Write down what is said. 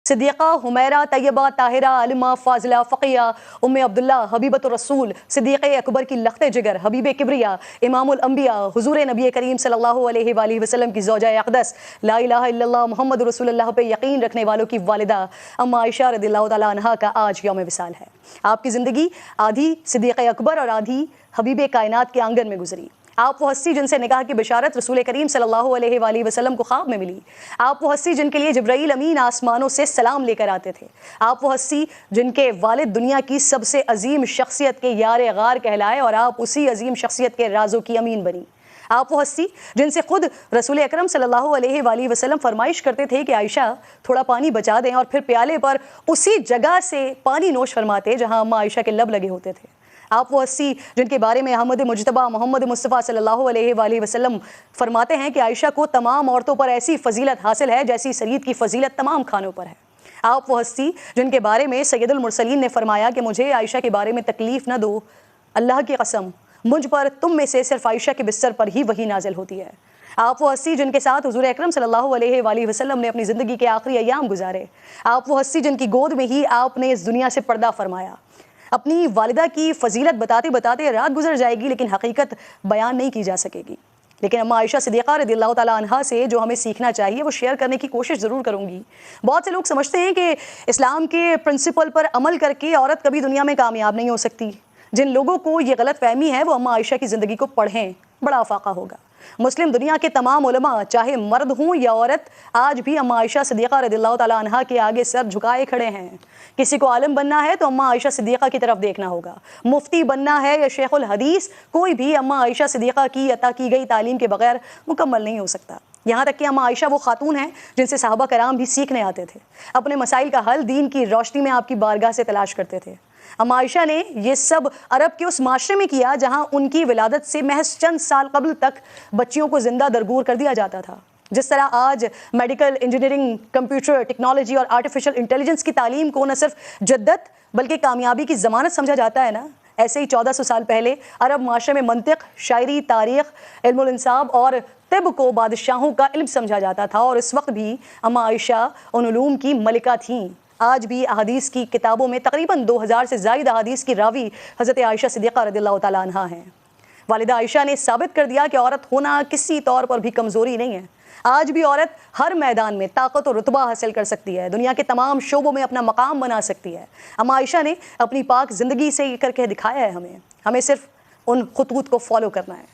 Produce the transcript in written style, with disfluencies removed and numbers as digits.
صدیقہ، حمیرہ، طیبہ، طاہرہ، عالمہ، فاضلہ، فقیہ، ام عبداللہ، حبیبۃ الرسول، صدیق اکبر کی لخت جگر، حبیب کبریا، امام الانبیاء، حضور نبی کریم صلی اللہ علیہ وآلہ وسلم کی زوجہ اقدس، لا الہ الا اللہ محمد رسول اللہ پہ یقین رکھنے والوں کی والدہ اما عائشہ رضی اللہ تعالیٰ عنہا کا آج یوم وصال ہے۔ آپ کی زندگی آدھی صدیق اکبر اور آدھی حبیب کائنات کے آنگن میں گزری۔ آپ وہ ہستی جن سے نکاح کی بشارت رسول کریم صلی اللہ علیہ وآلہ وسلم کو خواب میں ملی۔ آپ وہ ہستی جن کے لیے جبرائیل امین آسمانوں سے سلام لے کر آتے تھے۔ آپ وہ ہستی جن کے والد دنیا کی سب سے عظیم شخصیت کے یار غار کہلائے اور آپ اسی عظیم شخصیت کے رازوں کی امین بنی۔ آپ وہ ہستی جن سے خود رسول اکرم صلی اللہ علیہ وآلہ وسلم فرمائش کرتے تھے کہ عائشہ تھوڑا پانی بچا دیں، اور پھر پیالے پر اسی جگہ سے پانی نوش فرماتے جہاں اما عائشہ کے لب لگے ہوتے تھے۔ آپ وہ ہستی جن کے بارے میں احمد مجتبیٰ محمد مصطفیٰ صلی اللہ علیہ وآلہ وسلم فرماتے ہیں کہ عائشہ کو تمام عورتوں پر ایسی فضیلت حاصل ہے جیسی سرید کی فضیلت تمام کھانوں پر ہے۔ آپ وہ ہستی جن کے بارے میں سید المرسلین نے فرمایا کہ مجھے عائشہ کے بارے میں تکلیف نہ دو، اللہ کی قسم مجھ پر تم میں سے صرف عائشہ کے بستر پر ہی وحی نازل ہوتی ہے۔ آپ وہ ہستی جن کے ساتھ حضور اکرم صلی اللہ علیہ وآلہ وسلم نے اپنی زندگی کے آخری ایام گزارے۔ آپ وہ ہستی جن کی گود میں ہی آپ نے اس دنیا سے پردہ فرمایا۔ اپنی والدہ کی فضیلت بتاتے بتاتے رات گزر جائے گی لیکن حقیقت بیان نہیں کی جا سکے گی، لیکن اما عائشہ صدیقہ رضی اللہ تعالیٰ عنہا سے جو ہمیں سیکھنا چاہیے وہ شیئر کرنے کی کوشش ضرور کروں گی۔ بہت سے لوگ سمجھتے ہیں کہ اسلام کے پرنسپل پر عمل کر کے عورت کبھی دنیا میں کامیاب نہیں ہو سکتی۔ جن لوگوں کو یہ غلط فہمی ہے وہ اما عائشہ کی زندگی کو پڑھیں، بڑا افاقہ ہوگا۔ مسلم دنیا کے تمام علماء چاہے مرد ہوں یا عورت آج بھی اما عائشہ صدیقہ رضی اللہ تعالیٰ عنہا کے آگے سر جھکائے کھڑے ہیں۔ کسی کو عالم بننا ہے تو اما عائشہ صدیقہ کی طرف دیکھنا ہوگا، مفتی بننا ہے یا شیخ الحدیث، کوئی بھی اما عائشہ صدیقہ کی عطا کی گئی تعلیم کے بغیر مکمل نہیں ہو سکتا۔ یہاں تک کہ اما عائشہ وہ خاتون ہیں جن سے صحابہ کرام بھی سیکھنے آتے تھے، اپنے مسائل کا حل دین کی روشنی میں آپ کی بارگاہ سے تلاش کرتے تھے۔ اما عائشہ نے یہ سب عرب کے اس معاشرے میں کیا جہاں ان کی ولادت سے محض چند سال قبل تک بچیوں کو زندہ درگور کر دیا جاتا تھا۔ جس طرح آج میڈیکل انجینئرنگ، کمپیوٹر ٹیکنالوجی اور آرٹیفیشل انٹیلیجنس کی تعلیم کو نہ صرف جدت بلکہ کامیابی کی ضمانت سمجھا جاتا ہے نا، ایسے ہی 1400 سال پہلے عرب معاشرے میں منطق، شاعری، تاریخ، علم الانصاب اور طب کو بادشاہوں کا علم سمجھا جاتا تھا، اور اس وقت بھی اما عائشہ ان علوم کی ملکہ تھیں۔ آج بھی احادیث کی کتابوں میں تقریباً 2000 سے زائد احادیث کی راوی حضرت عائشہ صدیقہ رضی اللہ تعالیٰ عنہا ہیں۔ والدہ عائشہ نے ثابت کر دیا کہ عورت ہونا کسی طور پر بھی کمزوری نہیں ہے۔ آج بھی عورت ہر میدان میں طاقت و رتبہ حاصل کر سکتی ہے، دنیا کے تمام شعبوں میں اپنا مقام بنا سکتی ہے۔ اما عائشہ نے اپنی پاک زندگی سے یہ کر کے دکھایا ہے ہمیں صرف ان خطوط کو فالو کرنا ہے۔